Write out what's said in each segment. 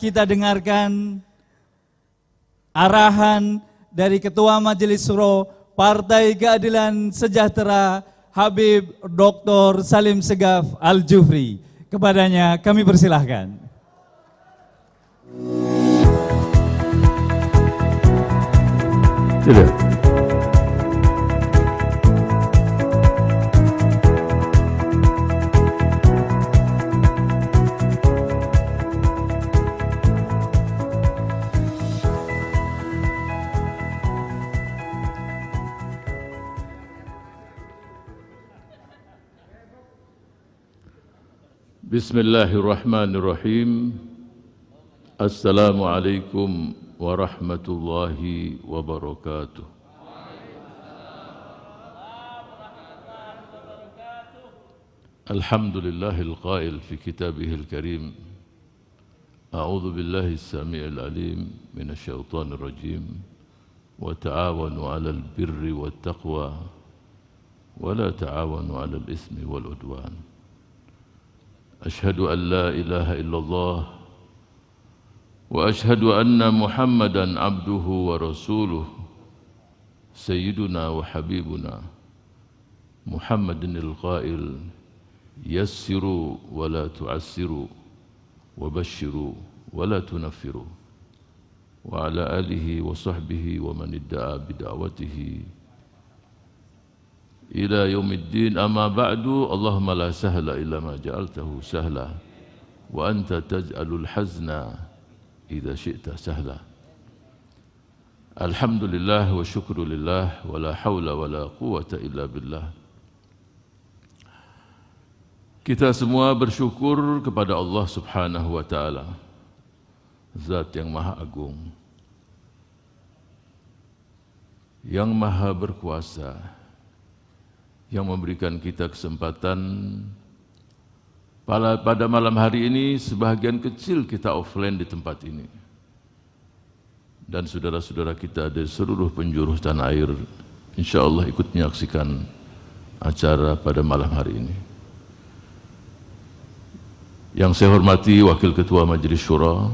kita dengarkan arahan dari Ketua Majelis Syuro Partai Keadilan Sejahtera Habib Dr. Salim Segaf Al-Jufri. Kepadanya kami persilahkan. Tidak. Bismillahirrahmanirrahim. Assalamualaikum warahmatullahi wabarakatuh. Alhamdulillahil qail fi kitabihil karim. A'udzu billahi as-sami'il alim minasy syaithanir rajim. Wa ta'awanu 'alal birri wat taqwa wa la ta'awanu 'alal ismi wal 'udwan. أشهد أن لا إله إلا الله وأشهد أن محمدًا عبده ورسوله سيدنا وحبيبنا محمد القائل يسروا ولا تعسروا وبشروا ولا تنفروا وعلى آله وصحبه ومن ادعى بدعوته إلى يوم الدين أما بعد اللهم لا سهل إلا ما جعلته سهلا وأنت تجعل الحزن إذا شئت سهلا. الحمد لله والشكر لله ولا حول ولا قوة إلا بالله. Kita semua bersyukur kepada Allah Subhanahu wa taala, Zat yang Maha Agung, yang Maha Berkuasa, yang memberikan kita kesempatan pada malam hari ini. Sebahagian kecil kita offline di tempat ini, dan saudara-saudara kita dari seluruh penjuru tanah air insyaallah ikut menyaksikan acara pada malam hari ini. Yang saya hormati Wakil Ketua Majelis Syuro,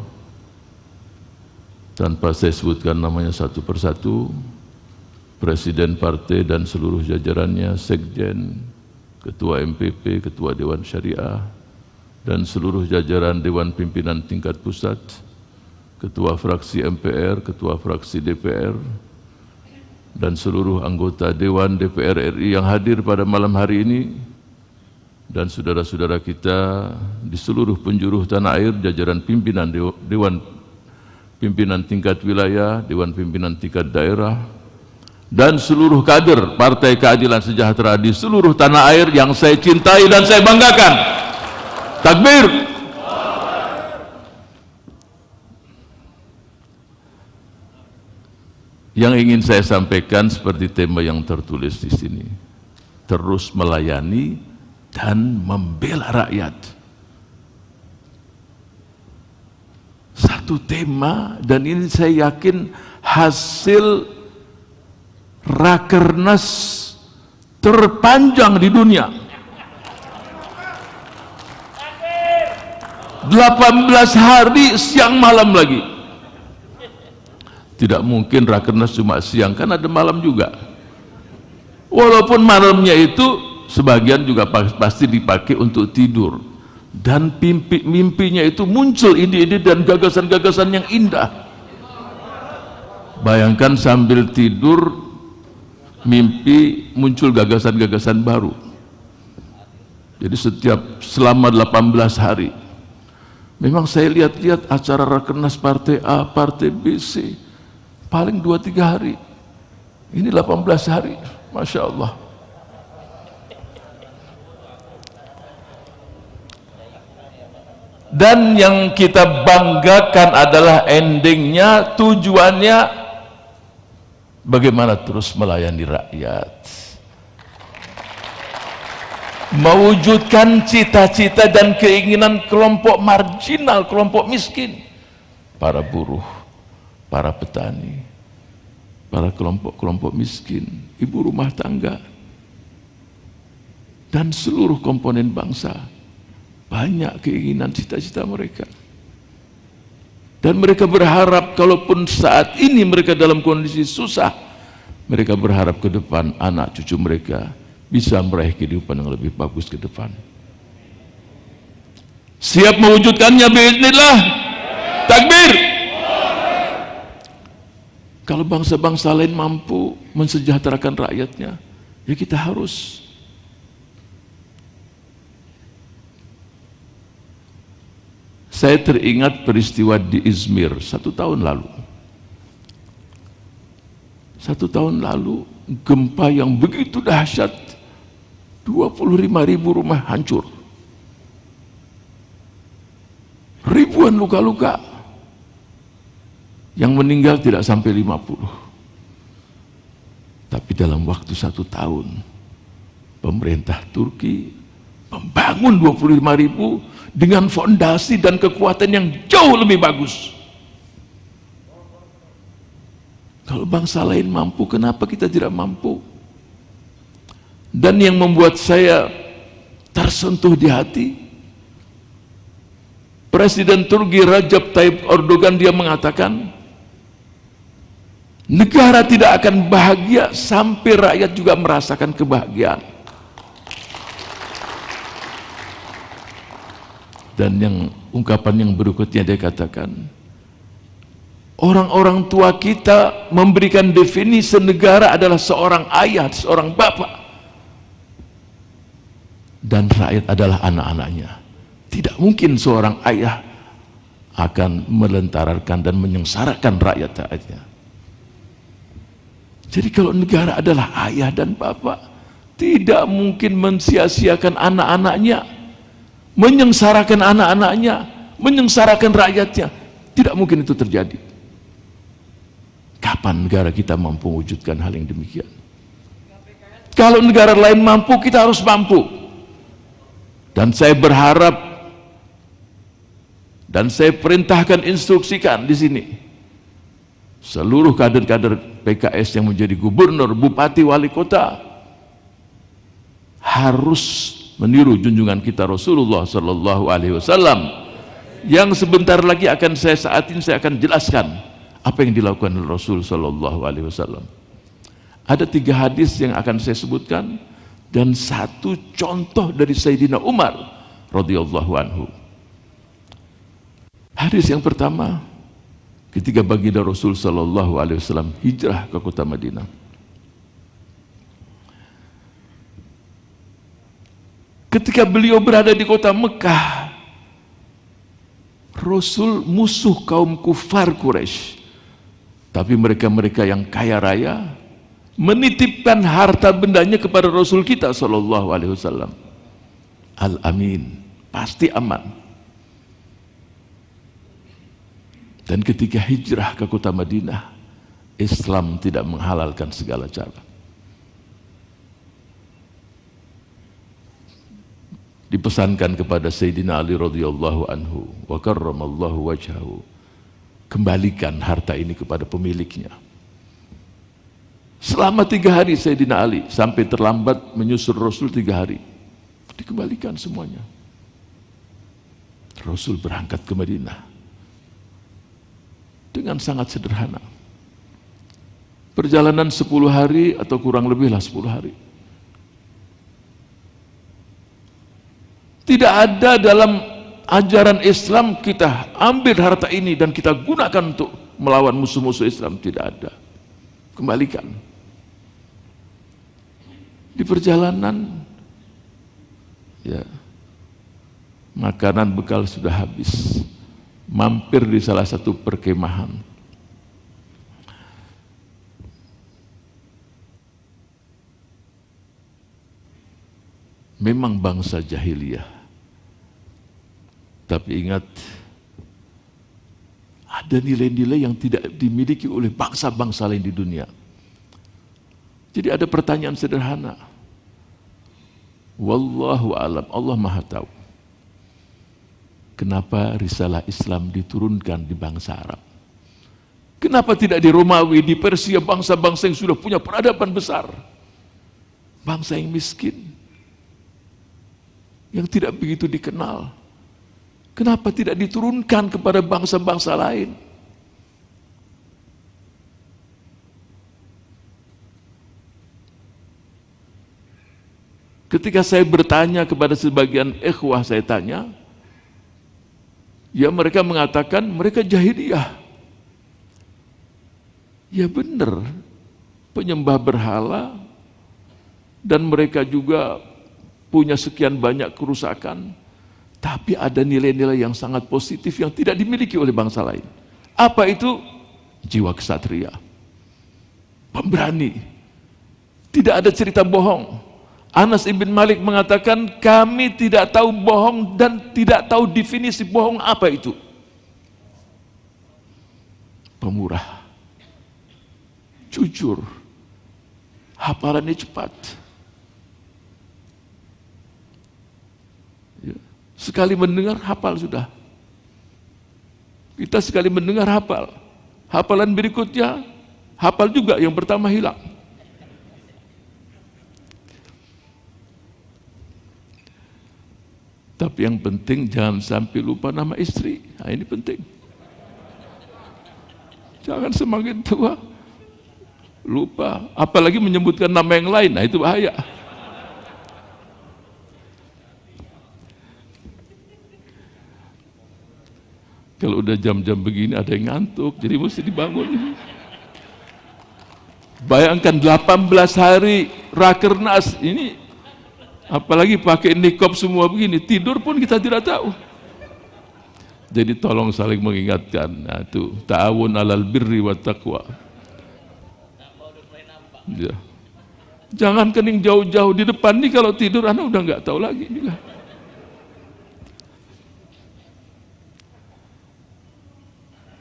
tanpa saya sebutkan namanya satu persatu, Presiden Partai dan seluruh jajarannya, Sekjen, Ketua MPP, Ketua Dewan Syariah, dan seluruh jajaran Dewan Pimpinan Tingkat Pusat, Ketua Fraksi MPR, Ketua Fraksi DPR, dan seluruh anggota Dewan DPR RI yang hadir pada malam hari ini, dan saudara-saudara kita di seluruh penjuru tanah air, jajaran pimpinan Dewan Pimpinan Tingkat Wilayah, Dewan Pimpinan Tingkat Daerah, dan seluruh kader Partai Keadilan Sejahtera di seluruh tanah air yang saya cintai dan saya banggakan. Takbir. Yang ingin saya sampaikan seperti tema yang tertulis di sini, terus melayani dan membela rakyat. Satu tema, dan ini saya yakin hasil Rakernas terpanjang di dunia. 18 hari siang malam lagi. Tidak mungkin Rakernas cuma siang, kan ada malam juga. Walaupun malamnya itu sebagian juga pasti dipakai untuk tidur. Dan mimpinya itu muncul ide-ide dan gagasan-gagasan yang indah. Bayangkan sambil tidur mimpi muncul gagasan-gagasan baru. Jadi selama 18 hari memang saya lihat-lihat acara Rakernas Partai A, Partai B, C paling 2-3 hari. Ini 18 hari, Masya Allah. Dan yang kita banggakan adalah endingnya, tujuannya bagaimana terus melayani rakyat, mewujudkan cita-cita dan keinginan kelompok marginal, kelompok miskin, para buruh, para petani, para kelompok-kelompok miskin, ibu rumah tangga, dan seluruh komponen bangsa. Banyak keinginan, cita-cita mereka. Dan mereka berharap kalaupun saat ini mereka dalam kondisi susah, mereka berharap ke depan anak cucu mereka bisa meraih kehidupan yang lebih bagus ke depan. Siap mewujudkannya biiznillah? Takbir! Kalau bangsa-bangsa lain mampu mensejahterakan rakyatnya, ya kita harus. Saya teringat peristiwa di Izmir 1 tahun lalu. 1 tahun lalu gempa yang begitu dahsyat, 25.000 rumah hancur, ribuan luka-luka, yang meninggal tidak sampai 50. Tapi dalam waktu 1 tahun pemerintah Turki membangun 25.000 dengan fondasi dan kekuatan yang jauh lebih bagus. Kalau bangsa lain mampu, kenapa kita tidak mampu? Dan yang membuat saya tersentuh di hati, Presiden Turki Recep Tayyip Erdogan, dia mengatakan negara tidak akan bahagia sampai rakyat juga merasakan kebahagiaan. Dan yang ungkapan yang berikutnya dia katakan, orang-orang tua kita memberikan definisi negara adalah seorang ayah, seorang bapak, dan rakyat adalah anak-anaknya. Tidak mungkin seorang ayah akan melentarkan dan menyengsarakan rakyat-rakyatnya. Jadi kalau negara adalah ayah dan bapak, tidak mungkin mensia-siakan anak-anaknya, menyengsarakan anak-anaknya, menyengsarakan rakyatnya. Tidak mungkin itu terjadi. Kapan negara kita mampu mewujudkan hal yang demikian? Kalau negara lain mampu, kita harus mampu. Dan saya berharap dan saya perintahkan, instruksikan di sini seluruh kader-kader PKS yang menjadi gubernur, bupati, wali kota harus meniru junjungan kita Rasulullah Sallallahu Alaihi Wasallam, yang sebentar lagi akan saya akan jelaskan apa yang dilakukan oleh Rasul Sallallahu Alaihi Wasallam. Ada 3 hadis yang akan saya sebutkan dan 1 contoh dari Sayyidina Umar radhiyallahu anhu. Hadis yang pertama, ketika baginda Rasul Sallallahu Alaihi Wasallam hijrah ke kota Madinah. Ketika beliau berada di kota Mekah, Rasul musuh kaum kufar Quraisy, tapi mereka-mereka yang kaya raya menitipkan harta bendanya kepada Rasul kita Sallallahu Alaihi Wasallam. Al-Amin, pasti aman. Dan ketika hijrah ke kota Madinah, Islam tidak menghalalkan segala cara. Dipesankan kepada Sayyidina Ali radhiyallahu anhu, wa karramallahu wajhahu, kembalikan harta ini kepada pemiliknya. Selama 3 hari Sayyidina Ali, sampai terlambat menyusul Rasul 3 hari, dikembalikan semuanya. Rasul berangkat ke Madinah dengan sangat sederhana. Perjalanan 10 hari atau kurang lebihlah 10 hari. Tidak ada dalam ajaran Islam kita ambil harta ini dan kita gunakan untuk melawan musuh-musuh Islam, tidak ada. Kembalikan. Di perjalanan, ya, makanan bekal sudah habis. Mampir di salah satu perkemahan. Memang bangsa jahiliyah, tapi ingat, ada nilai-nilai yang tidak dimiliki oleh bangsa-bangsa lain di dunia. Jadi ada pertanyaan sederhana. Wallahu alam, Allah Maha tahu. Kenapa risalah Islam diturunkan di bangsa Arab? Kenapa tidak di Romawi, di Persia, bangsa-bangsa yang sudah punya peradaban besar? Bangsa yang miskin, yang tidak begitu dikenal. Kenapa tidak diturunkan kepada bangsa-bangsa lain? Ketika saya bertanya kepada sebagian ikhwah, saya tanya, ya mereka mengatakan mereka jahiliyah. Ya benar, penyembah berhala, dan mereka juga punya sekian banyak kerusakan, tapi ada nilai-nilai yang sangat positif yang tidak dimiliki oleh bangsa lain. Apa itu? Jiwa kesatria, pemberani, tidak ada cerita bohong. Anas ibn Malik mengatakan, kami tidak tahu bohong dan tidak tahu definisi bohong apa itu. Pemurah, jujur, hafalannya cepat. Ya. Sekali mendengar hafal sudah. Kita sekali mendengar hafal. Hafalan berikutnya hafal juga, yang pertama hilang. Tapi yang penting jangan sampai lupa nama istri. Nah, ini penting. Jangan semakin tua lupa, apalagi menyebutkan nama yang lain. Nah, itu bahaya. Kalau udah jam-jam begini ada yang ngantuk, jadi mesti dibangun. Bayangkan 18 hari Rakernas ini, apalagi pakai nikop semua begini, tidur pun kita tidak tahu. Jadi tolong saling mengingatkan. Nah, itu ta'awun 'alal birri wat taqwa. Ya. Jangan kening jauh-jauh di depan nih, kalau tidur anak udah nggak tahu lagi juga.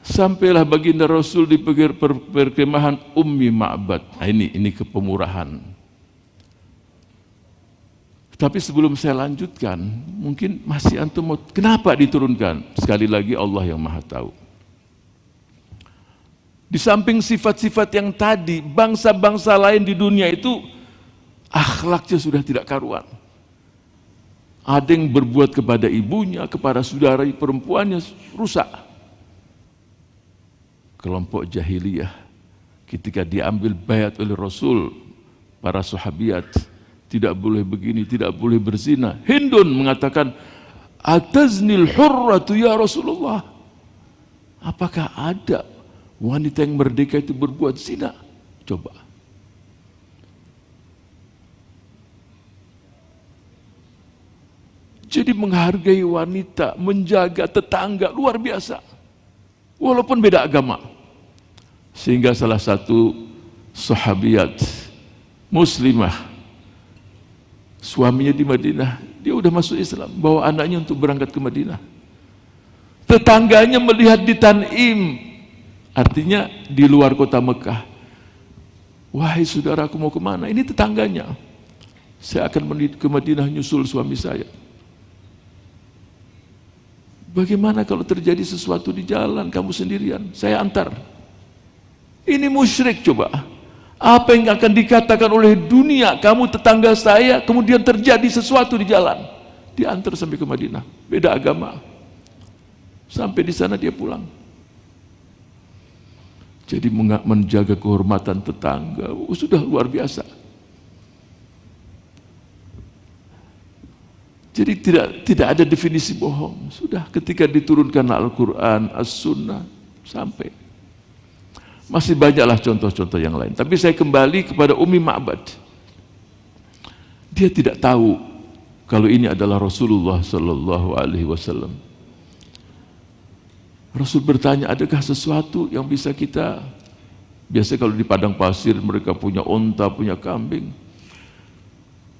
Sampailah baginda Rasul di perkemahan Ummi Ma'bad. Nah, ini kepemurahan. Tapi sebelum saya lanjutkan, mungkin masih antum mau, kenapa diturunkan? Sekali lagi Allah yang Maha tahu. Di samping sifat-sifat yang tadi, bangsa-bangsa lain di dunia itu akhlaknya sudah tidak karuan. Ada yang berbuat kepada ibunya, kepada saudara perempuannya rusak. Kelompok jahiliyah ketika diambil baiat oleh Rasul, para sahabiat, tidak boleh begini, tidak boleh berzina. Hindun mengatakan, ataznil hurratu ya Rasulullah. Apakah ada wanita yang merdeka itu berbuat zina? Coba. Jadi menghargai wanita, menjaga tetangga, luar biasa. Walaupun beda agama. Sehingga salah satu sahabiat muslimah, suaminya di Madinah, dia udah masuk Islam, bawa anaknya untuk berangkat ke Madinah. Tetangganya melihat di Tanim, artinya di luar kota Mekah. Wahai saudaraku, mau kemana? Ini tetangganya. Saya akan ke Madinah nyusul suami saya. Bagaimana kalau terjadi sesuatu di jalan, kamu sendirian, saya antar. Ini musyrik coba. Apa yang akan dikatakan oleh dunia, kamu tetangga saya, kemudian terjadi sesuatu di jalan, diantar sampai ke Madinah, beda agama. Sampai di sana dia pulang. Jadi menjaga kehormatan tetangga, sudah luar biasa. Jadi tidak ada definisi bohong. Sudah ketika diturunkan Al-Quran, As-Sunnah, sampai. Masih banyaklah contoh-contoh yang lain. Tapi saya kembali kepada Ummi Ma'bad. Dia tidak tahu kalau ini adalah Rasulullah Sallallahu Alaihi Wasallam. Rasul bertanya, adakah sesuatu yang bisa kita, biasa kalau di padang pasir mereka punya onta, punya kambing.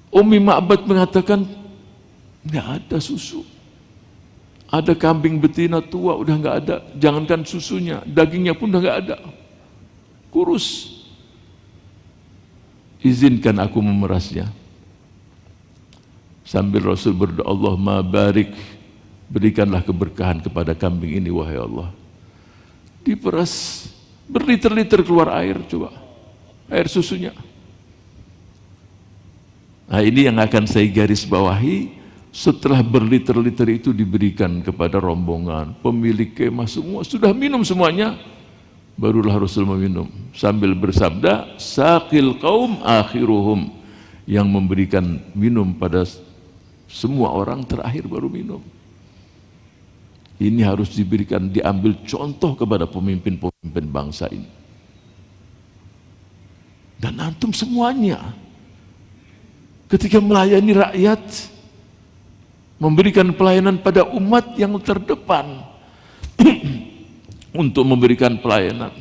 Ummi Ma'bad mengatakan, nggak ada susu. Ada kambing betina tua, udah nggak ada. Jangankan susunya, dagingnya pun udah nggak ada. Kurus. Izinkan aku memerasnya. Sambil Rasul berdoa, Allahumma barik, berikanlah keberkahan kepada kambing ini wahai Allah. Diperas, berliter-liter keluar air, coba. Air susunya. Nah, ini yang akan saya garis bawahi, Setelah berliter-liter itu diberikan kepada rombongan, pemilik kemah semua sudah minum semuanya, barulah Rasul meminum sambil bersabda, saqil qaum akhiruhum, yang memberikan minum pada semua orang terakhir baru minum. Ini harus diberikan, diambil contoh kepada pemimpin-pemimpin bangsa ini. Dan antum semuanya ketika melayani rakyat, memberikan pelayanan pada umat yang terdepan untuk memberikan pelayanan.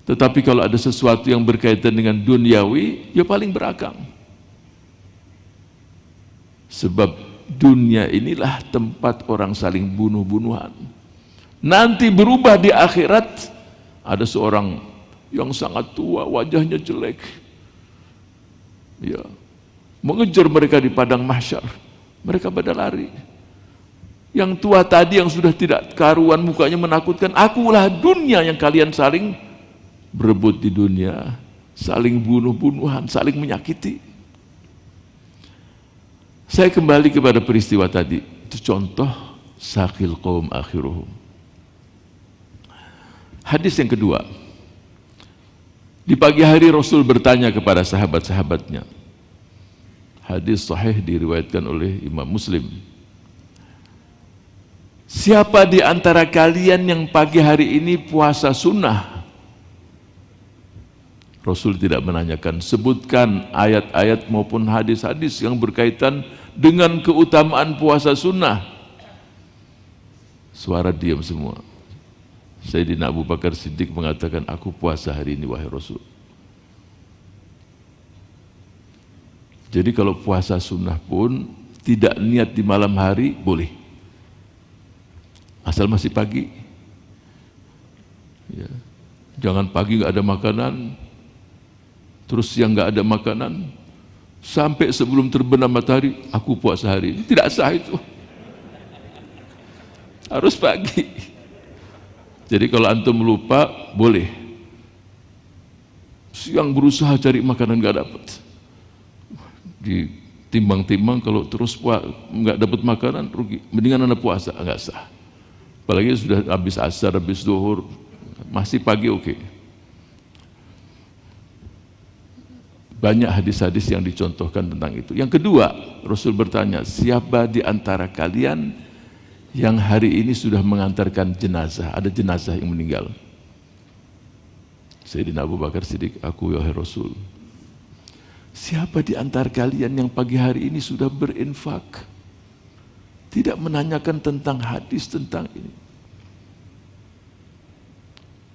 Tetapi kalau ada sesuatu yang berkaitan dengan duniawi, ya paling berakang. Sebab dunia inilah tempat orang saling bunuh-bunuhan. Nanti berubah di akhirat, ada seorang yang sangat tua, wajahnya jelek, ya, mengejar mereka di padang mahsyar. Mereka pada lari. Yang tua tadi yang sudah tidak karuan mukanya menakutkan, akulah dunia yang kalian saling berebut di dunia, saling bunuh-bunuhan, saling menyakiti. Saya kembali kepada peristiwa tadi, itu contoh saqil qaum akhiruhum. Hadis yang kedua, di pagi hari Rasul bertanya kepada sahabat-sahabatnya. Hadis sahih diriwayatkan oleh Imam Muslim. Siapa di antara kalian yang pagi hari ini puasa sunnah? Rasul tidak menanyakan, sebutkan ayat-ayat maupun hadis-hadis yang berkaitan dengan keutamaan puasa sunnah. Suara diam semua. Sayyidina Abu Bakar Siddiq mengatakan, aku puasa hari ini wahai Rasul. Jadi kalau puasa sunnah pun tidak niat di malam hari boleh, asal masih pagi. Ya. Jangan pagi nggak ada makanan, terus siang nggak ada makanan, sampai sebelum terbenam matahari aku puasa hari ini. Tidak sah itu. Harus pagi. Jadi kalau antum lupa boleh. Siang berusaha cari makanan nggak dapat. Ditimbang-timbang, kalau terus nggak dapat makanan rugi, mendingan anda puasa, nggak sah. Apalagi sudah habis asar, habis zuhur, masih pagi oke. Banyak hadis-hadis yang dicontohkan tentang itu. Yang kedua, Rasul bertanya, siapa di antara kalian yang hari ini sudah mengantarkan jenazah? Ada jenazah yang meninggal. Sayyidina Abu Bakar Siddiq, aku ya Rasul. Siapa di antara kalian yang pagi hari ini sudah berinfak, tidak menanyakan tentang hadis tentang ini?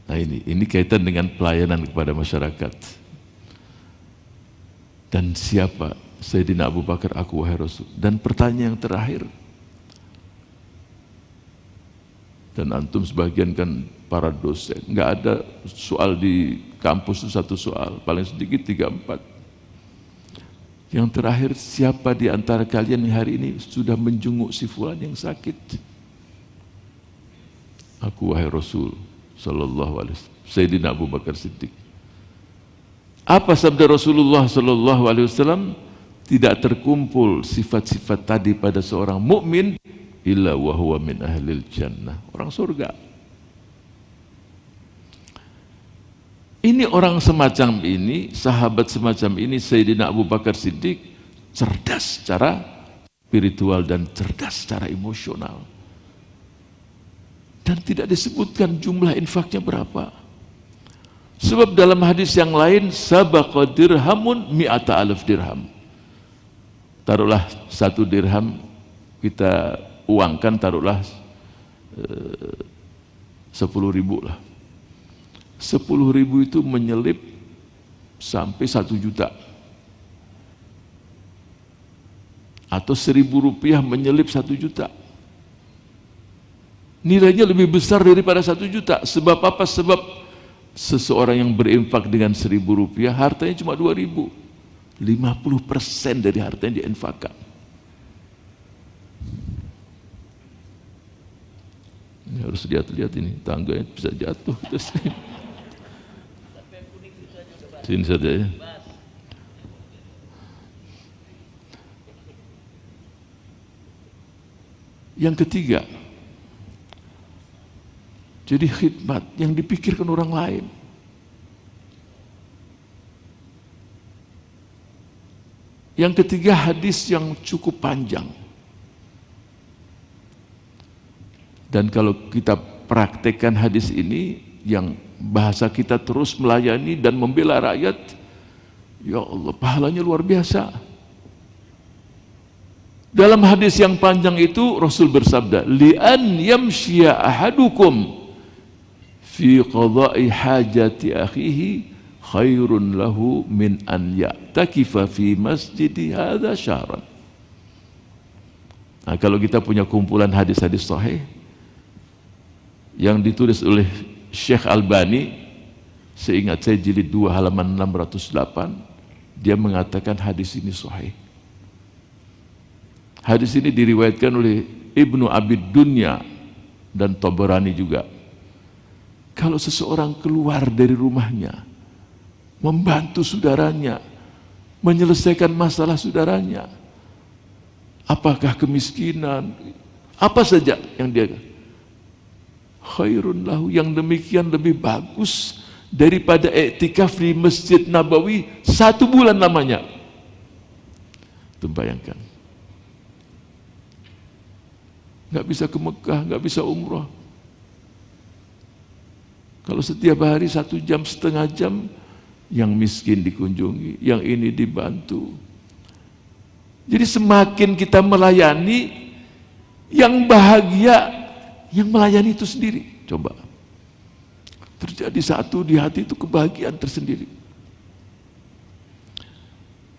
Nah ini kaitan dengan pelayanan kepada masyarakat. Dan siapa? Sayyidina Abu Bakar, aku wahai Rasul. Dan pertanyaan yang terakhir, dan antum sebagian kan para dosen, nggak ada soal di kampus itu satu soal, paling sedikit 3-4. Yang terakhir, siapa di antara kalian yang hari ini sudah menjenguk si fulan yang sakit? Aku wahai Rasul sallallahu alaihi wasallam. Sayyidina Abu Bakar Siddiq. Apa sabda Rasulullah sallallahu alaihi wasallam? Tidak terkumpul sifat-sifat tadi pada seorang mukmin illa wa huwa min ahlil jannah, orang surga. Ini orang semacam ini, sahabat semacam ini, Sayyidina Abu Bakar Siddiq, cerdas secara spiritual dan cerdas secara emosional. Dan tidak disebutkan jumlah infaknya berapa. Sebab dalam hadis yang lain, sabaqa dirhamun mi'ata alaf dirham. Taruhlah 1 dirham, kita uangkan, taruhlah 10.000 lah. 10.000 itu menyelip sampai 1 juta. Atau 1.000 rupiah menyelip 1 juta. Nilainya lebih besar daripada 1 juta. Sebab apa? Sebab seseorang yang berinfak dengan 1.000 rupiah, hartanya cuma 2.000. 50% dari hartanya diinfakkan. Ini harus lihat-lihat ini, tangganya bisa jatuh. Sini saja ya. Yang ketiga, jadi khidmat yang dipikirkan orang lain. Yang ketiga, hadis yang cukup panjang. Dan kalau kita praktekkan hadis ini, yang bahasa kita terus melayani dan membela rakyat, ya Allah, pahalanya luar biasa. Dalam hadis yang panjang itu Rasul bersabda, li'an yamshiya ahadukum fi qada'i hajati akhihi khairun lahu min an ya'takifa fi masjidi hadha syahran. Nah, kalau kita punya kumpulan hadis-hadis sahih yang ditulis oleh Syekh Albani, seingat saya jilid 2 halaman 608, dia mengatakan hadis ini sahih. Hadis ini diriwayatkan oleh Ibnu Abid Dunya dan Tabarani juga. Kalau seseorang keluar dari rumahnya, membantu saudaranya, menyelesaikan masalah saudaranya, apakah kemiskinan, apa saja yang dia, khairun lahu, yang demikian lebih bagus daripada iktikaf di Masjid Nabawi 1 bulan lamanya. Itu bayangkan. Nggak bisa ke Mekah, nggak bisa umrah. Kalau setiap hari 1 jam, setengah jam, yang miskin dikunjungi, yang ini dibantu. Jadi semakin kita melayani, yang bahagia, yang melayani itu sendiri. Coba. Terjadi satu di hati itu kebahagiaan tersendiri.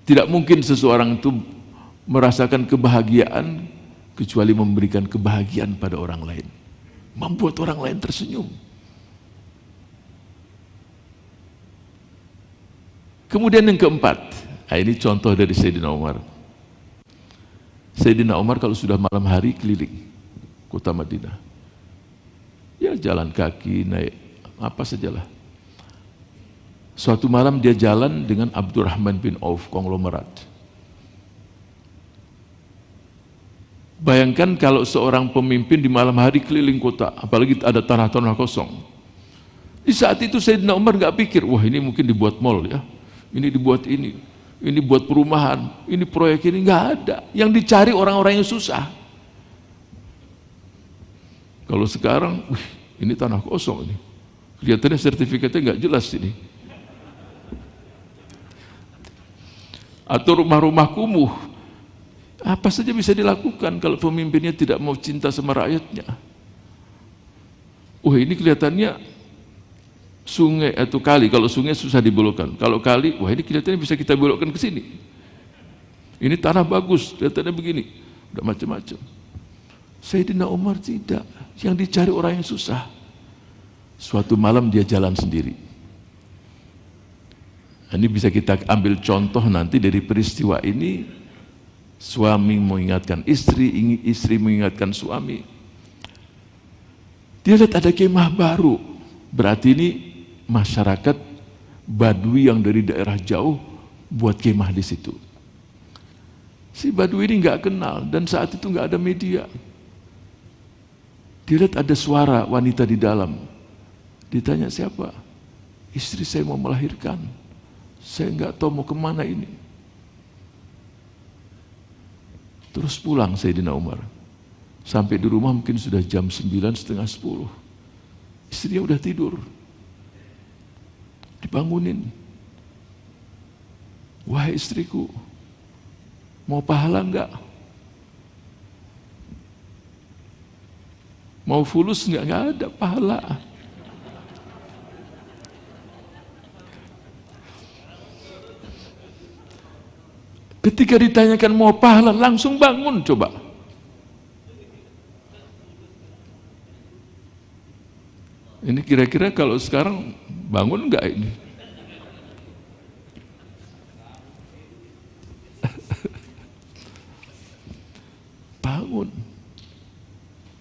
Tidak mungkin seseorang itu merasakan kebahagiaan kecuali memberikan kebahagiaan pada orang lain, membuat orang lain tersenyum. Kemudian yang keempat, nah ini contoh dari Sayyidina Umar. Sayyidina Umar kalau sudah malam hari keliling kota Madinah, ya jalan kaki, naik apa sajalah. Suatu malam dia jalan dengan Abdurrahman bin Auf, konglomerat. Bayangkan kalau seorang pemimpin di malam hari keliling kota, apalagi ada tanah-tanah kosong. Di saat itu Sayyidina Umar nggak pikir, wah ini mungkin dibuat mall ya, ini dibuat ini buat perumahan, ini proyek ini, nggak ada. Yang dicari orang-orang yang susah. Kalau sekarang, wih, ini tanah kosong ini, kelihatannya sertifikatnya nggak jelas ini. Atau rumah-rumah kumuh. Apa saja bisa dilakukan kalau pemimpinnya tidak mau cinta sama rakyatnya. Wah ini kelihatannya sungai atau kali, kalau sungai susah dibelokkan. Kalau kali, wah ini kelihatannya bisa kita belokkan ke sini. Ini tanah bagus, kelihatannya begini. Udah macam-macam. Sayyidina Umar tidak, yang dicari orang yang susah. Suatu malam dia jalan sendiri. Ini bisa kita ambil contoh nanti dari peristiwa ini. Suami mengingatkan istri, istri mengingatkan suami. Dia lihat ada kemah baru. Berarti ini masyarakat Badui yang dari daerah jauh buat kemah di situ. Si Badui ini nggak kenal dan saat itu nggak ada media. Dia lihat ada suara wanita di dalam. Ditanya siapa? Istri saya mau melahirkan. Saya nggak tahu mau kemana ini. Terus pulang Sayyidina Umar. Sampai di rumah mungkin sudah jam 9, setengah 10. Istrinya udah tidur. Dibangunin. Wahai istriku, mau pahala enggak? Mau fulus enggak? Enggak ada pahala. Ketika ditanyakan mau pahala, langsung bangun coba. Ini kira-kira kalau sekarang bangun enggak ini? Bangun.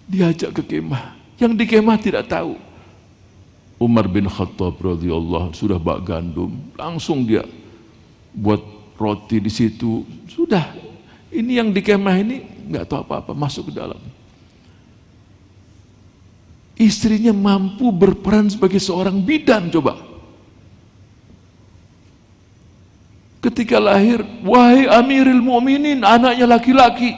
Diajak ke kemah. Yang di kemah tidak tahu. Umar bin Khattab radhiyallahu sudah bak gandum, langsung dia buat roti di situ. Sudah, ini yang di kemah ini nggak tahu apa-apa, masuk ke dalam. istrinya mampu berperan sebagai seorang bidan, coba. Ketika lahir, wahai Amirul Mukminin, anaknya laki-laki.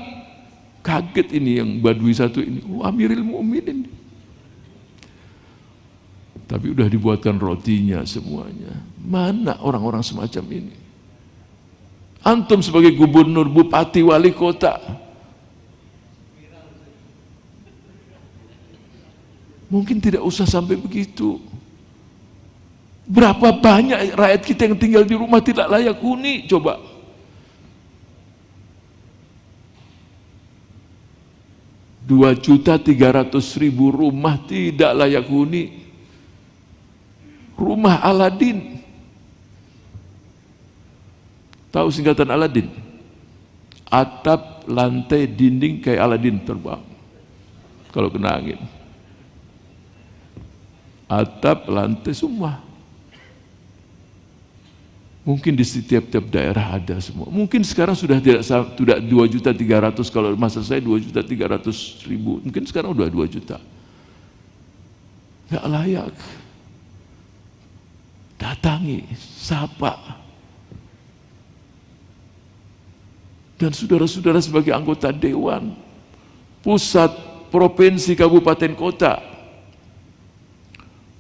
Kaget ini yang Badui satu ini, Amirul Mukminin. Tapi udah dibuatkan rotinya semuanya. Mana orang-orang semacam ini? Antum sebagai gubernur, bupati, wali kota, mungkin tidak usah sampai begitu. Berapa banyak rakyat kita yang tinggal di rumah tidak layak huni, coba. $2.300.000 rumah tidak layak huni. Rumah Aladin. Tahu singkatan Aladin? Atap, lantai, dinding kayak Aladin terbang kalau kena angin. Atap, lantai, semua. Mungkin di setiap daerah ada semua. Mungkin sekarang sudah tidak 2.300.000, kalau masa saya 2.300.000. Mungkin sekarang udah 2 juta. Nggak layak. Datangi, sapa. Dan saudara-saudara sebagai anggota dewan, pusat, provinsi, kabupaten, kota,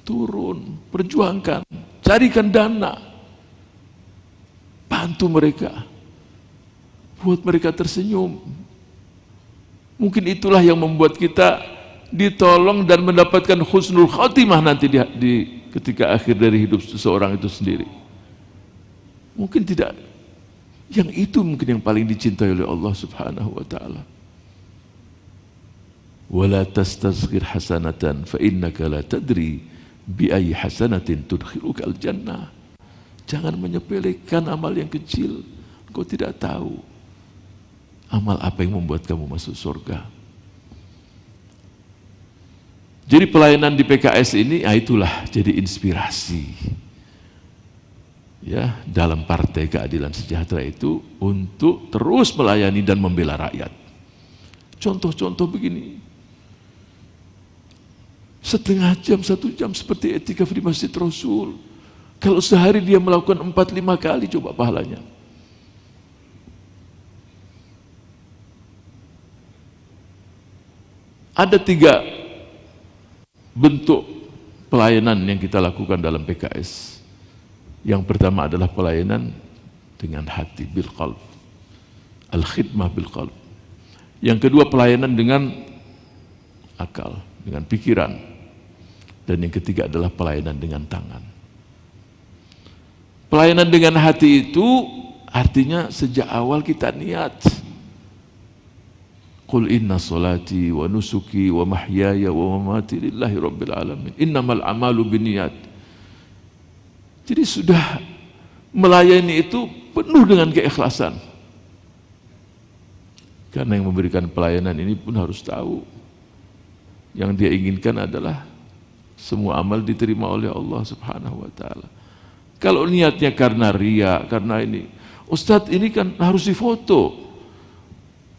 turun, perjuangkan, carikan dana, bantu mereka, buat mereka tersenyum. Mungkin itulah yang membuat kita ditolong dan mendapatkan husnul khotimah nanti di ketika akhir dari hidup seseorang itu sendiri. Mungkin tidak, yang itu mungkin yang paling dicintai oleh Allah Subhanahu wa taala. Wala tastazghir hasanatan fa innaka la tadri bi ayyi hasanatin tudkhiluka al-jannah. Jangan menyepelekan amal yang kecil. Kau tidak tahu amal apa yang membuat kamu masuk surga. Jadi pelayanan di PKS ini, itulah jadi inspirasi. Ya, dalam Partai Keadilan Sejahtera itu untuk terus melayani dan membela rakyat. Contoh-contoh begini. Setengah jam, 1 jam seperti etika di Masjid Rasul. Kalau sehari dia melakukan 4-5 kali, coba pahalanya. Ada 3 bentuk pelayanan yang kita lakukan dalam PKS. Yang pertama adalah pelayanan dengan hati, bil qalb. Al-khidmah bil qalb. Yang kedua pelayanan dengan akal, dengan pikiran. Dan yang ketiga adalah pelayanan dengan tangan. Pelayanan dengan hati itu artinya sejak awal kita niat. Qul inna salati wa nusuki wa mahyaya wa mamati lillahi rabbil alamin. Innamal a'malu binniyat. Jadi sudah melayani itu penuh dengan keikhlasan. Karena yang memberikan pelayanan ini pun harus tahu yang dia inginkan adalah semua amal diterima oleh Allah Subhanahu wa taala. Kalau niatnya karena riya, karena ini, Ustadz ini kan harus difoto,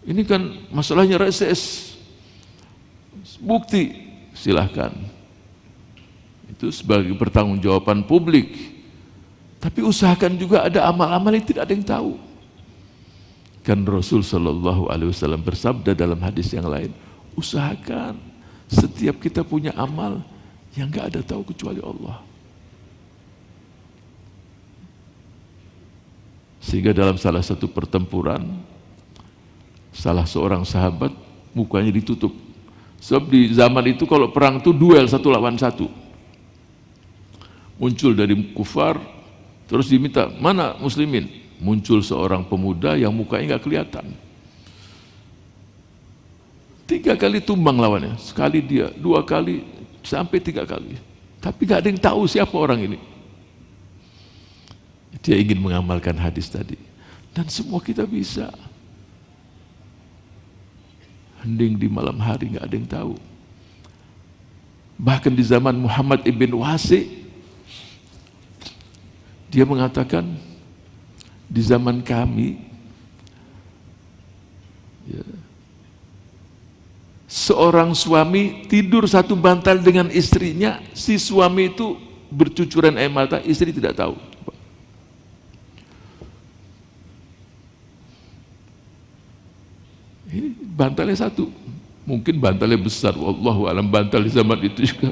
ini kan masalahnya reses, bukti, silahkan. Itu sebagai pertanggungjawaban publik. Tapi usahakan juga ada amal-amal yang tidak ada yang tahu. Kan Rasul Shallallahu Alaihi Wasallam bersabda dalam hadis yang lain, usahakan setiap kita punya amal yang gak ada tahu kecuali Allah. Sehingga dalam salah satu pertempuran, salah seorang sahabat mukanya ditutup. Sebab di zaman itu kalau perang itu duel 1 lawan 1. Muncul dari kufar, terus diminta, mana muslimin? Muncul seorang pemuda yang mukanya nggak kelihatan. 3 kali tumbang lawannya, sekali dia, 2 kali, sampai 3 kali. Tapi nggak ada yang tahu siapa orang ini. Dia ingin mengamalkan hadis tadi. Dan semua kita bisa. Hening di malam hari, nggak ada yang tahu. Bahkan di zaman Muhammad ibn Wasi, dia mengatakan, di zaman kami, ya, seorang suami tidur satu bantal dengan istrinya, si suami itu bercucuran air mata, istri tidak tahu. Ini bantalnya satu, mungkin bantalnya besar, wallahu alam bantal di zaman itu juga.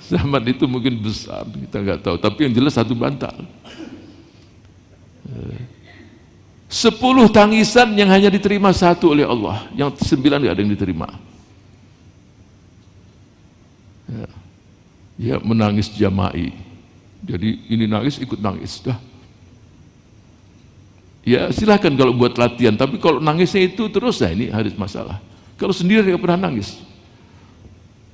Zaman itu mungkin besar, kita nggak tahu. Tapi yang jelas satu bantal. 10 tangisan yang hanya diterima satu oleh Allah, yang 9 nggak ada yang diterima. Ya, menangis jama'i. Jadi ini nangis ikut nangis dah. Ya silakan kalau buat latihan, tapi kalau nangisnya itu terus, nah ini harus masalah. Kalau sendiri nggak pernah nangis.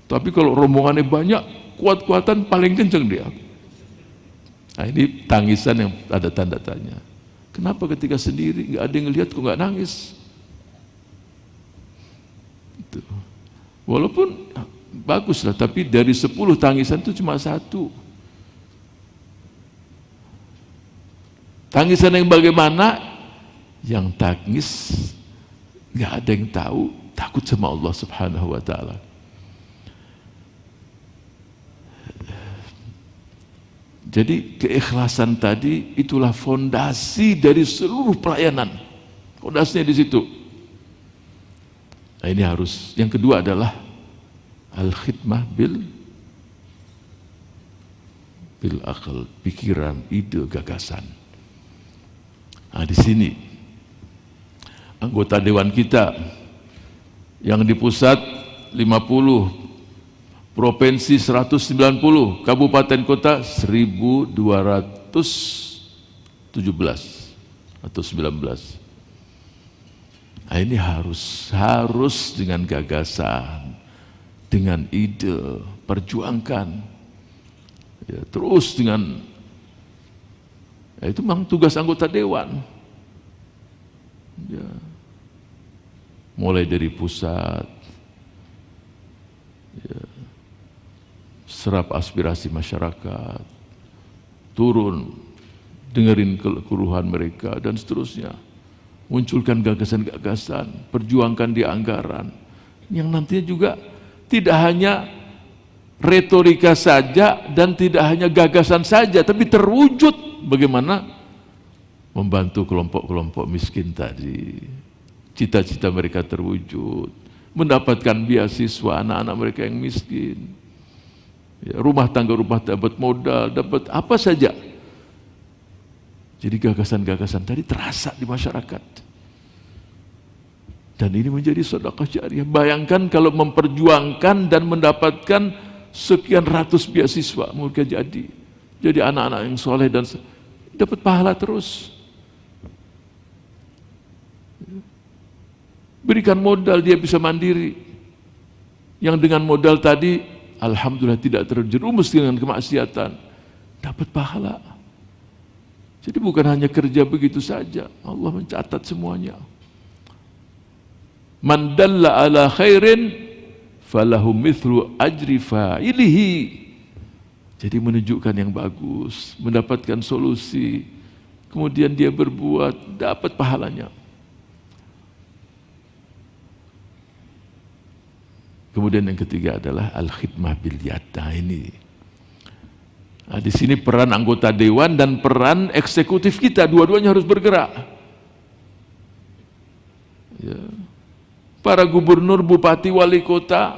Tapi kalau rombongannya banyak, kuat-kuatan paling kenceng dia. Nah ini tangisan yang ada tanda tanya. Kenapa ketika sendiri nggak ada yang ngelihat kok nggak nangis? Itu. Walaupun baguslah, tapi dari 10 tangisan itu cuma satu. Tangisan yang bagaimana? Yang tangis nggak ada yang tahu, takut sama Allah Subhanahu wa taala. Jadi keikhlasan tadi itulah fondasi dari seluruh pelayanan. Fondasinya di situ. Nah, ini harus. Yang kedua adalah al-khidmah bil akal, pikiran, ide, gagasan. Nah, di sini anggota dewan kita yang di pusat 50, provinsi 190, kabupaten kota 1217 atau 19. Nah, ini harus dengan gagasan, dengan ide, perjuangkan. Ya, terus dengan itu memang tugas anggota dewan. Ya. Mulai dari pusat, ya, serap aspirasi masyarakat, turun, dengerin keluhan mereka, dan seterusnya. Munculkan gagasan-gagasan, perjuangkan di anggaran, yang nantinya juga tidak hanya retorika saja dan tidak hanya gagasan saja, tapi terwujud bagaimana membantu kelompok-kelompok miskin tadi. Cita-cita mereka terwujud, mendapatkan beasiswa anak-anak mereka yang miskin. Ya, rumah tangga dapat modal, dapat apa saja. Jadi gagasan-gagasan tadi terasa di masyarakat. Dan ini menjadi sedekah jariah. Bayangkan kalau memperjuangkan dan mendapatkan sekian ratus beasiswa, mereka jadi anak-anak yang soleh dan dapat pahala terus. Berikan modal, dia bisa mandiri. Yang dengan modal tadi, alhamdulillah tidak terjerumus dengan kemaksiatan, dapat pahala. Jadi bukan hanya kerja begitu saja, Allah mencatat semuanya. Man dalla ala khairin falahu mithlu ajri fa'ilihi. Jadi menunjukkan yang bagus, mendapatkan solusi, kemudian dia berbuat, dapat pahalanya. Kemudian yang ketiga adalah al-khidmah bil yad. Nah, ini. Nah, di sini peran anggota dewan dan peran eksekutif kita, dua-duanya harus bergerak. Ya. Para gubernur, bupati, wali kota.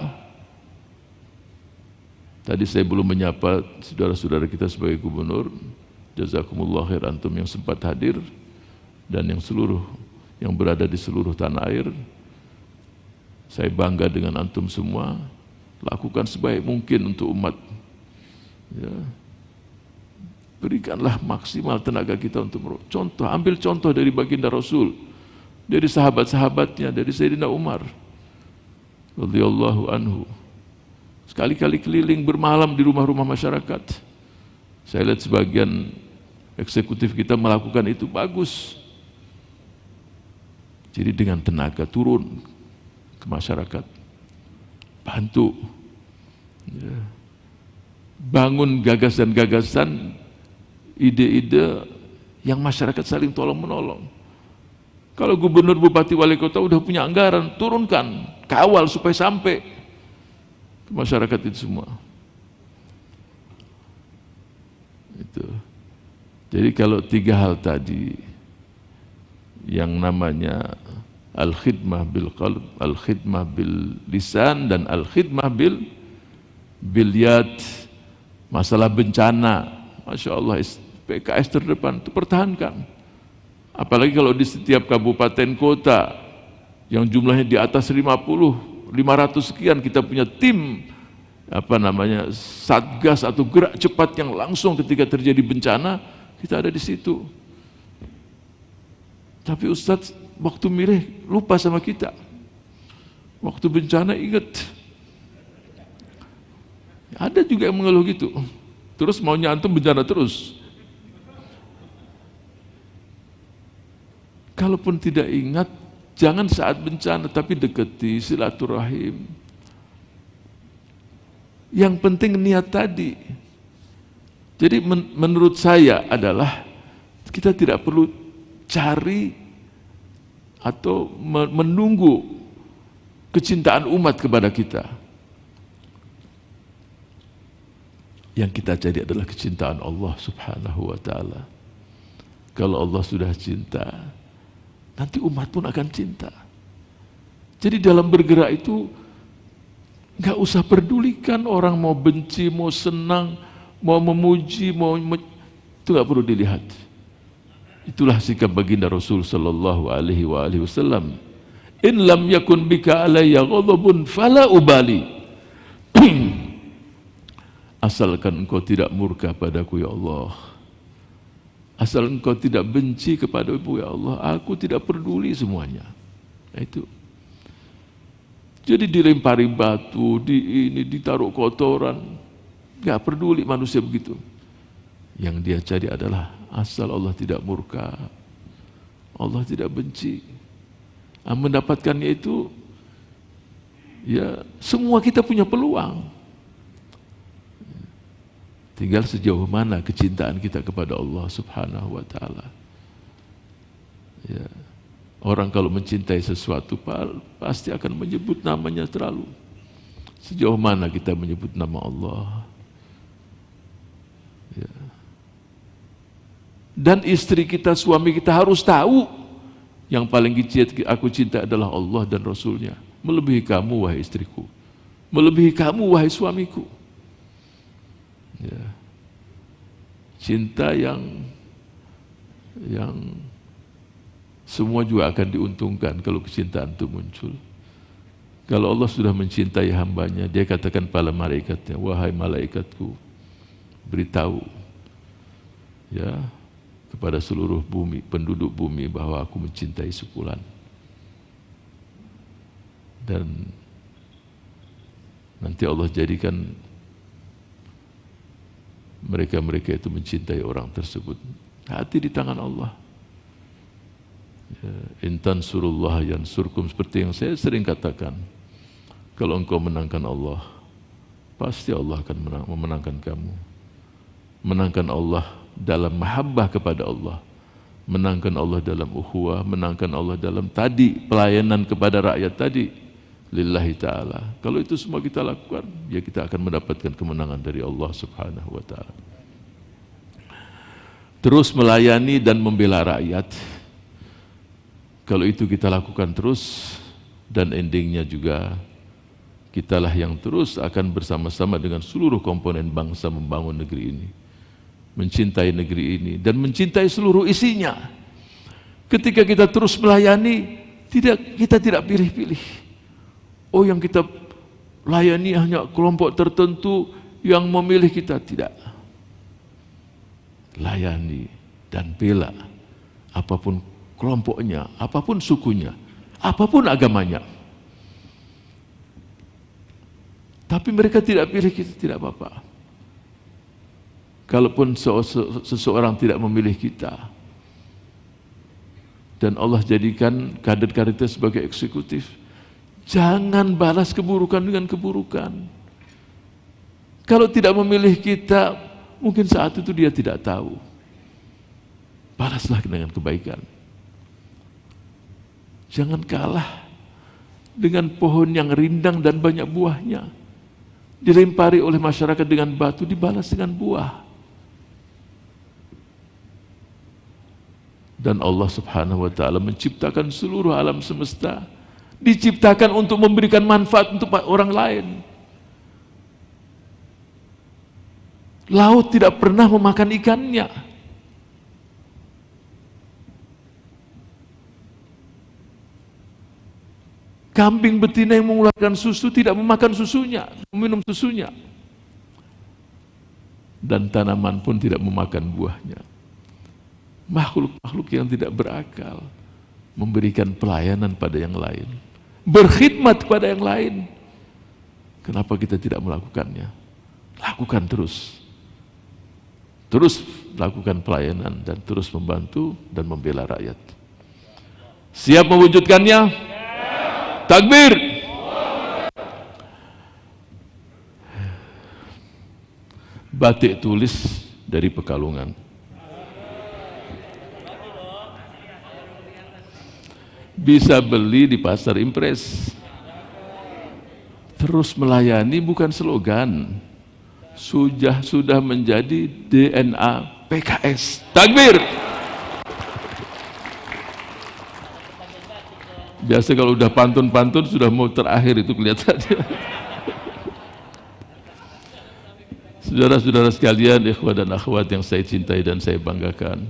Tadi saya belum menyapa saudara-saudara kita sebagai gubernur. Jazakumullah khair antum yang sempat hadir dan yang berada di seluruh tanah air. Saya bangga dengan antum semua. Lakukan sebaik mungkin untuk umat. Ya. Berikanlah maksimal tenaga kita untuk contoh. Ambil contoh dari baginda Rasul, dari sahabat-sahabatnya, dari Sayyidina Umar radhiyallahu anhu. Sekali-kali keliling bermalam di rumah-rumah masyarakat. Saya lihat sebagian eksekutif kita melakukan itu bagus. Jadi dengan tenaga turun ke masyarakat, bantu, ya. Bangun gagasan-gagasan, ide-ide yang masyarakat saling tolong-menolong. Kalau gubernur, bupati, wali kota udah punya anggaran, turunkan, kawal supaya sampai ke masyarakat itu semua. Itu. Jadi kalau 3 hal tadi, yang namanya al-khidmah bil qalb, al-khidmah bil lisan, dan al-khidmah bil yad, masalah bencana, Masya Allah, PKS terdepan, itu pertahankan. Apalagi kalau di setiap kabupaten kota yang jumlahnya di atas 50, 500 sekian, kita punya tim satgas atau gerak cepat yang langsung ketika terjadi bencana, kita ada di situ. Tapi Ustadz waktu milih lupa sama kita. Waktu bencana ingat. Ada juga yang mengeluh gitu. Terus maunya antum bencana terus. Kalaupun tidak ingat, jangan saat bencana, tapi deketi, silaturahim. Yang penting niat tadi. Jadi menurut saya adalah kita tidak perlu cari atau menunggu kecintaan umat kepada kita. Yang kita cari adalah kecintaan Allah Subhanahu wa ta'ala. Kalau Allah sudah cinta, nanti umat pun akan cinta. Jadi dalam bergerak itu nggak usah pedulikan orang mau benci, mau senang, mau memuji, itu nggak perlu dilihat. Itulah sikap baginda Rasul sallallahu alaihi wasallam. In lam yakun bika alayya ghadabun fala ubali. Asalkan engkau tidak murka padaku ya Allah. Asal engkau tidak benci kepadaku ya Allah, aku tidak peduli semuanya. Nah, itu. Jadi dilempari batu, ditaruh kotoran, nggak peduli manusia begitu. Yang dia cari adalah asal Allah tidak murka, Allah tidak benci. Mendapatkannya itu, ya semua kita punya peluang. Tinggal sejauh mana kecintaan kita kepada Allah Subhanahu wa ta'ala. Ya. Orang kalau mencintai sesuatu pasti akan menyebut namanya terlalu. Sejauh mana kita menyebut nama Allah. Ya. Dan istri kita, suami kita harus tahu yang paling aku cinta adalah Allah dan Rasulnya. Melebihi kamu wahai istriku, melebihi kamu wahai suamiku. Ya. Cinta yang semua juga akan diuntungkan kalau kecintaan itu muncul. Kalau Allah sudah mencintai hambanya, dia katakan pada malaikatnya, wahai malaikatku, beritahu ya kepada seluruh bumi, penduduk bumi, bahwa aku mencintai sepulan. Dan nanti Allah jadikan mereka-mereka itu mencintai orang tersebut. Hati di tangan Allah. Ya, intan surullah yansurkum, seperti yang saya sering katakan. Kalau engkau menangkan Allah, pasti Allah akan memenangkan kamu. Menangkan Allah dalam mahabbah kepada Allah, menangkan Allah dalam ukhuwah, menangkan Allah dalam tadi pelayanan kepada rakyat tadi, lillahi ta'ala. Kalau itu semua kita lakukan, ya kita akan mendapatkan kemenangan dari Allah Subhanahu wa ta'ala. Terus melayani dan membela rakyat. Kalau itu kita lakukan terus, dan endingnya juga kitalah yang terus akan bersama-sama dengan seluruh komponen bangsa membangun negeri ini, mencintai negeri ini dan mencintai seluruh isinya. Ketika kita terus melayani, kita tidak pilih-pilih. Oh, yang kita layani hanya kelompok tertentu yang memilih kita, tidak. Layani dan bela apapun kelompoknya, apapun sukunya, apapun agamanya. Tapi mereka tidak pilih kita, tidak apa-apa. Kalaupun seseorang tidak memilih kita, dan Allah jadikan kader-kader kita sebagai eksekutif, jangan balas keburukan dengan keburukan. Kalau tidak memilih kita, mungkin saat itu dia tidak tahu. Balaslah dengan kebaikan. Jangan kalah dengan pohon yang rindang dan banyak buahnya. Dilempari oleh masyarakat dengan batu, dibalas dengan buah. Dan Allah Subhanahu wa ta'ala menciptakan seluruh alam semesta, diciptakan untuk memberikan manfaat untuk orang lain. Laut tidak pernah memakan ikannya. Kambing betina yang mengeluarkan susu tidak memakan susunya, meminum susunya. Dan tanaman pun tidak memakan buahnya. Makhluk-makhluk yang tidak berakal memberikan pelayanan pada yang lain, berkhidmat kepada yang lain. Kenapa kita tidak melakukannya? Lakukan terus. Terus lakukan pelayanan dan terus membantu dan membela rakyat. Siap mewujudkannya? Takbir. Batik tulis dari Pekalongan. Bisa beli di pasar Impres. Terus melayani bukan slogan. Sudah menjadi DNA PKS. Takbir. Biasa kalau udah pantun-pantun sudah mau terakhir itu kelihatannya. Saudara-saudara sekalian, ikhwah dan akhwat yang saya cintai dan saya banggakan.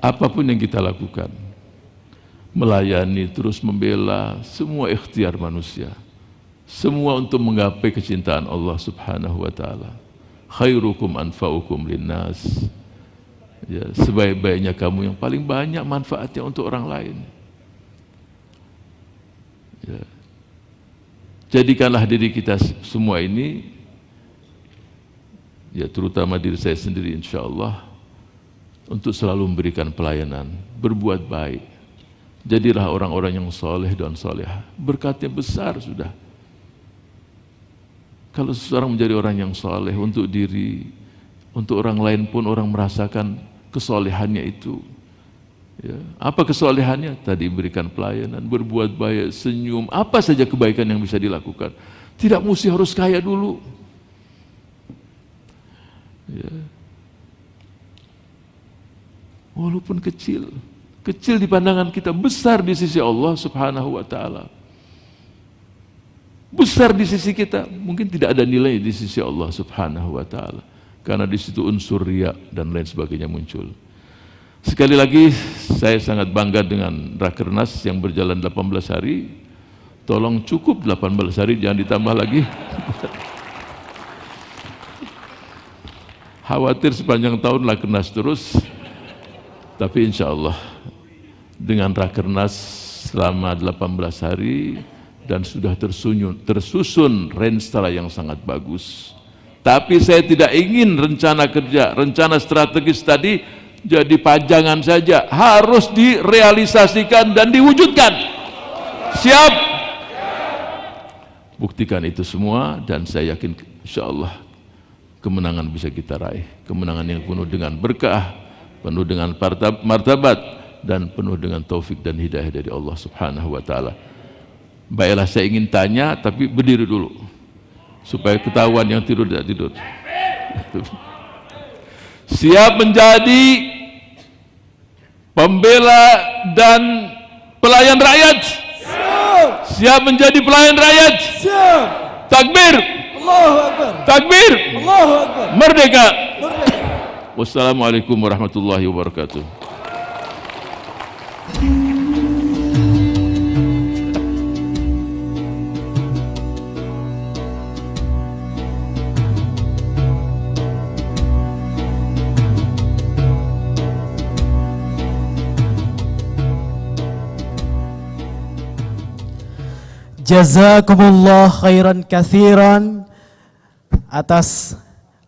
Apapun yang kita lakukan, melayani, terus membela, semua ikhtiar manusia. Semua untuk menggapai kecintaan Allah Subhanahu wa ta'ala. Khairukum anfa'ukum linnas. Ya, sebaik-baiknya kamu yang paling banyak manfaatnya untuk orang lain. Ya. Jadikanlah diri kita semua ini, ya terutama diri saya sendiri insyaallah, untuk selalu memberikan pelayanan, berbuat baik. Jadilah orang-orang yang soleh dan solehah. Berkatnya besar sudah. Kalau seseorang menjadi orang yang soleh untuk diri, untuk orang lain pun orang merasakan kesolehannya itu. Ya. Apa kesolehannya? Tadi berikan pelayanan, berbuat baik, senyum, apa saja kebaikan yang bisa dilakukan. Tidak mesti harus kaya dulu. Ya. Walaupun kecil, kecil di pandangan kita, besar di sisi Allah Subhanahu wa ta'ala. Besar di sisi kita, mungkin tidak ada nilai di sisi Allah Subhanahu wa ta'ala. Karena di situ unsur riya dan lain sebagainya muncul. Sekali lagi, saya sangat bangga dengan Rakernas yang berjalan 18 hari. Tolong cukup 18 hari, jangan ditambah lagi. Khawatir sepanjang tahun Rakernas terus. Tapi insya Allah dengan Rakernas selama 18 hari dan sudah tersusun renstra yang sangat bagus. Tapi saya tidak ingin rencana kerja, rencana strategis tadi jadi pajangan saja, harus direalisasikan dan diwujudkan. Siap? Buktikan itu semua dan saya yakin insya Allah kemenangan bisa kita raih. Kemenangan yang penuh dengan berkah, penuh dengan martabat dan penuh dengan taufik dan hidayah dari Allah Subhanahu wa ta'ala. Baiklah, saya ingin tanya tapi berdiri dulu supaya ketahuan yang tidur tidak tidur. Siap menjadi pembela dan pelayan rakyat? Siap. Siap menjadi pelayan rakyat? Siap. Takbir. Allahu Akbar. Takbir. Allahu Akbar. Merdeka. Merdeka. Wassalamualaikum warahmatullahi wabarakatuh. Jazakumullah khairan katsiran atas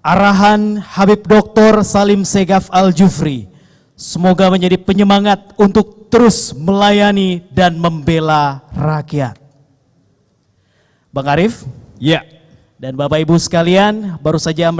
arahan Habib Dr. Salim Segaf Al-Jufri. Semoga menjadi penyemangat untuk terus melayani dan membela rakyat. Bang Arif, Ya. dan Bapak Ibu sekalian, baru saja